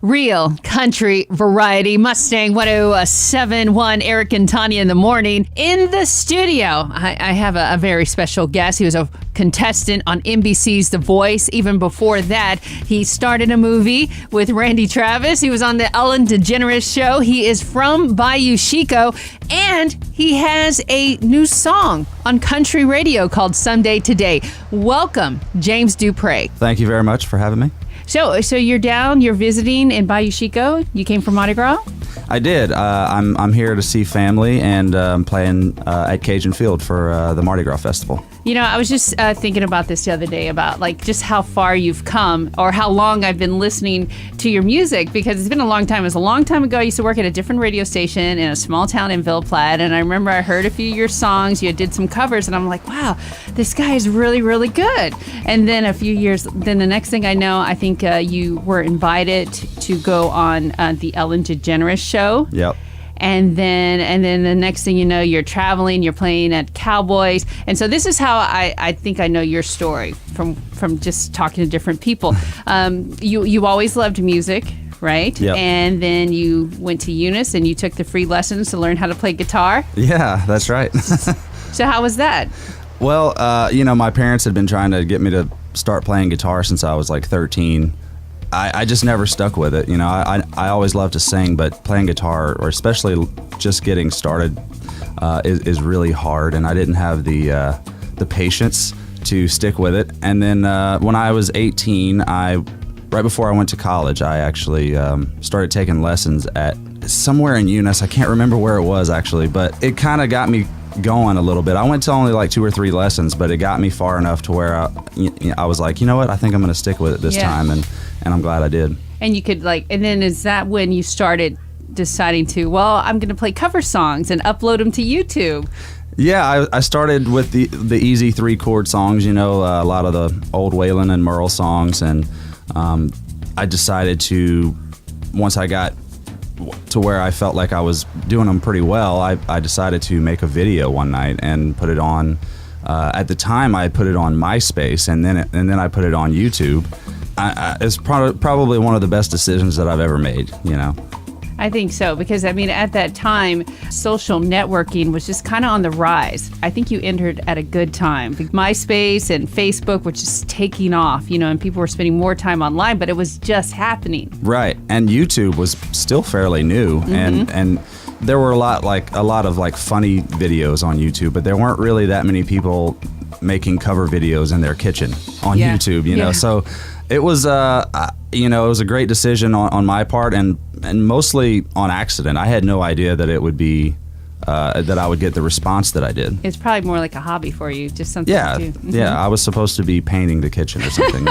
Real country variety Mustang 1071. Eric and Tanya in the morning. In the studio, I have a very special guest. He was a contestant on NBC's The Voice. Even before that, he started a movie with Randy Travis. He was on the Ellen DeGeneres show. He is from Bayou Chico, and he has a new song on country radio called Someday Today. Welcome, James Dupre. Thank you very much for having me. So you're visiting in Bayou Chico. You came from Mardi Gras? I did. I'm here to see family, and I'm playing at Cajun Field for the Mardi Gras Festival. You know, I was just thinking about this the other day about like just how far you've come or how long I've been listening to your music, because it's been a long time. It was a long time ago. I used to work at a different radio station in a small town in Ville Platte, and I remember I heard a few of your songs. You did some covers, and I'm like, wow, this guy is really, really good. And then a few years, then the next thing I know, I think you were invited to go on the Ellen DeGeneres show. Yep. And then the next thing you know, you're traveling, you're playing at Cowboys. And so this is how I think I know your story from just talking to different people. You always loved music, right? Yep. And then you went to Eunice and you took the free lessons to learn how to play guitar. Yeah, that's right. So how was that? Well, my parents had been trying to get me to start playing guitar since I was like 13. I just never stuck with it. I always loved to sing, but playing guitar, or especially just getting started, is really hard, and I didn't have the patience to stick with it. And then when I was 18, right before I went to college, I actually started taking lessons at somewhere in Eunice. I can't remember where it was actually, but it kind of got me going a little bit. I went to only like 2 or 3 lessons, but it got me far enough to where I was like, you know what, I think I'm going to stick with it this time, and I'm glad I did. And you could and then is that when you started deciding to, well, I'm going to play cover songs and upload them to YouTube? Yeah, I started with the easy 3-chord songs, a lot of the old Waylon and Merle songs, and I decided to, once I got to where I felt like I was doing them pretty well, I decided to make a video one night and put it on. At the time, I put it on MySpace, and then I put it on YouTube. It's probably one of the best decisions that I've ever made. I think so, because at that time, social networking was just kind of on the rise. I think you entered at a good time. MySpace and Facebook were just taking off, and people were spending more time online, but it was just happening. Right, and YouTube was still fairly new, and there were a lot of funny videos on YouTube, but there weren't really that many people making cover videos in their kitchen on YouTube. So it was it was a great decision on my part, and mostly on accident. I had no idea that it would be that I would get the response that I did. It's probably more like a hobby for you, just something to do. Yeah, I was supposed to be painting the kitchen or something.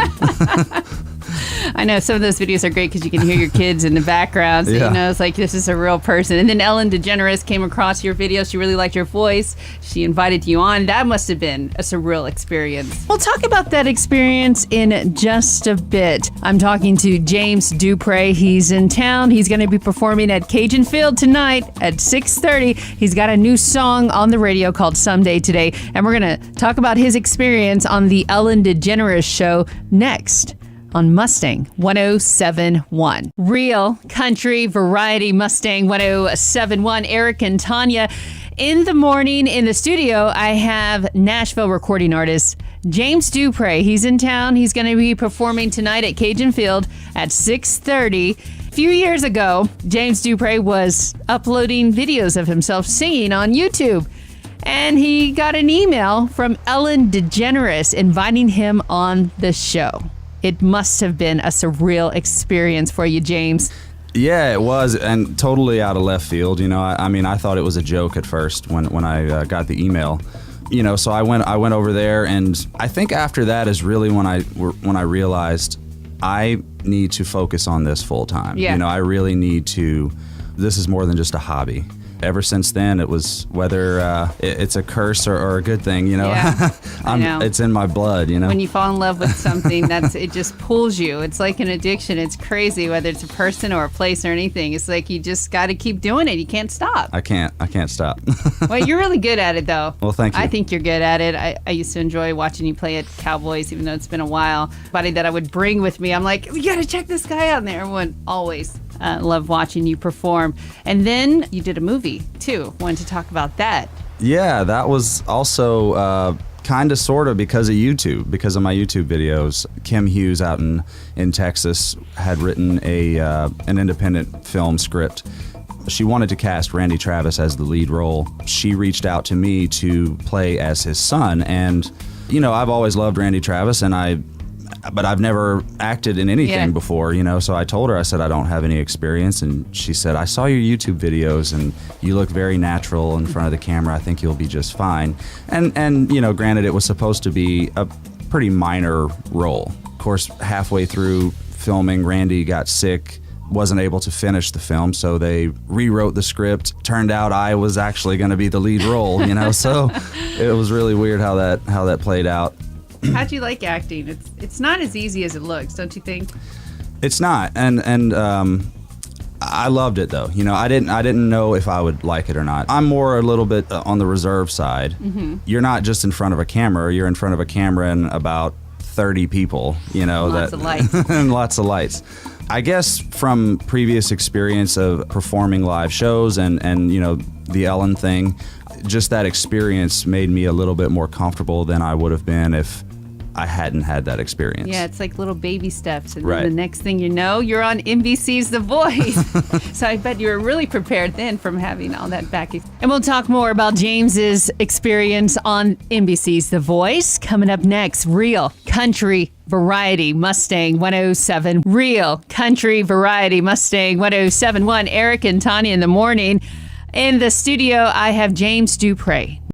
I know some of those videos are great because you can hear your kids in the background, so it's like this is a real person. And then Ellen DeGeneres came across your video. She really liked your voice. She invited you on. That must have been a surreal experience. We'll talk about that experience in just a bit. I'm talking to James Dupre. He's in town. He's going to be performing at Cajun Field tonight at 6:30. He's got a new song on the radio called Someday Today, and we're going to talk about his experience on the Ellen DeGeneres show next on Mustang 1071. Real country variety Mustang 1071. Eric and Tanya in the morning. In the studio, I have Nashville recording artist James Dupre. He's in town. He's going to be performing tonight at Cajun Field at 6:30. A few years ago, James Dupre was uploading videos of himself singing on YouTube, and he got an email from Ellen DeGeneres inviting him on the show. It must have been a surreal experience for you, James. Yeah, it was, and totally out of left field. I thought it was a joke at first when I got the email. So I went over there, and I think after that is really when I realized I need to focus on this full time. Yeah. I really need to. This is more than just a hobby. ever since then, it was whether it's a curse or a good thing, you know. Yeah, I know. It's in my blood, you know. When you fall in love with something, it just pulls you. It's like an addiction. It's crazy, whether it's a person or a place or anything. It's like you just got to keep doing it. You can't stop. I can't stop. Well, you're really good at it, though. Well, thank you. I think you're good at it. I used to enjoy watching you play at Cowboys, even though it's been a while. Somebody that I would bring with me, I'm like, we got to check this guy out. And everyone always loved watching you perform. And then you did a movie, too. Wanted to talk about that. Yeah, that was also kind of sort of because of YouTube, because of my YouTube videos. Kim Hughes out in Texas had written an independent film script. She wanted to cast Randy Travis as the lead role. She reached out to me to play as his son. And, you know, I've always loved Randy Travis, but I've never acted in anything before, you know, so I told her, I said, I don't have any experience. And she said, I saw your YouTube videos and you look very natural in front of the camera. I think you'll be just fine. And you know, granted, it was supposed to be a pretty minor role. Of course, halfway through filming, Randy got sick, wasn't able to finish the film, so they rewrote the script. Turned out I was actually going to be the lead role, you know, so it was really weird how that played out. How'd you like acting? It's not as easy as it looks, don't you think? It's not, and I loved it though. You know, I didn't know if I would like it or not. I'm more a little bit on the reserve side. Mm-hmm. You're not just in front of a camera. You're in front of a camera and about 30 people. You know, lots of lights and lots of lights. I guess from previous experience of performing live shows and you know the Ellen thing, just that experience made me a little bit more comfortable than I would have been if I hadn't had that experience. Yeah, it's like little baby steps. And right. Then the next thing you know, you're on NBC's The Voice. So I bet you were really prepared then from having all that backing. And we'll talk more about James's experience on NBC's The Voice. Coming up next, Real Country Variety Mustang 107. Real Country Variety Mustang 107.1. Eric and Tanya in the morning. In the studio, I have James Dupre.